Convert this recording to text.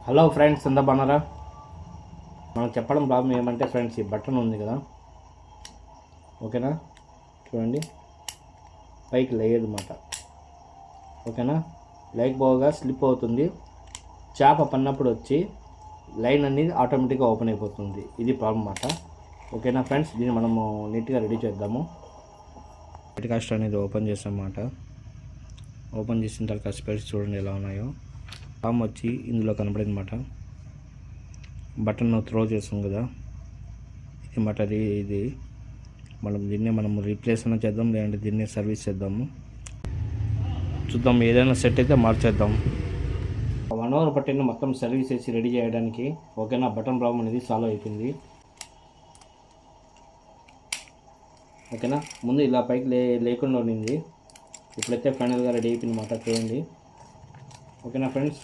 Hello friends, ఎంత బాగున్నారా? మనం చెప్పడం ప్రాబ్లం ఏమంటే ఫ్రెండ్స్, ఈ బటన్ ఉంది కదా, ఓకేనా? చూడండి, పైకి లేయదన్నమాట. ఓకేనా? లేకపోగా స్లిప్ అవుతుంది. చేప పన్నప్పుడు వచ్చి లైన్ అనేది ఆటోమేటిక్గా ఓపెన్ అయిపోతుంది. ఇది ప్రాబ్లం అన్నమాట. ఓకేనా ఫ్రెండ్స్, దీన్ని మనము నీట్గా రెడీ చేద్దాము. కాస్ట్ అనేది ఓపెన్ చేస్తామన్నమాట. ఓపెన్ చేసిన తర్వాత స్పేస్ చూడండి ఎలా ఉన్నాయో. పామ్ వచ్చి ఇందులో కనపడింది అన్నమాట. బటన్ త్రో చేస్తాం కదా, ఇది మాట. ఇది దీన్నే మనం రీప్లేస్ అయినా చేద్దాం, లేదంటే దీన్నే సర్వీస్ చేద్దాము. చూద్దాం, ఏదైనా సెట్ అయితే మార్చేద్దాం. 1 అవర్ పట్టిన మొత్తం సర్వీస్ చేసి రెడీ చేయడానికి. ఓకేనా? బటన్ ప్రాబ్లం అనేది సాల్వ్ అయిపోయింది. ఓకేనా? ముందు ఇలా పైకి లేకుండా ఉండింది, ఇప్పుడైతే ఫైనల్గా రెడీ అయిపోయింది అన్నమాట. చూడండి. ఓకేనా ఫ్రెండ్స్?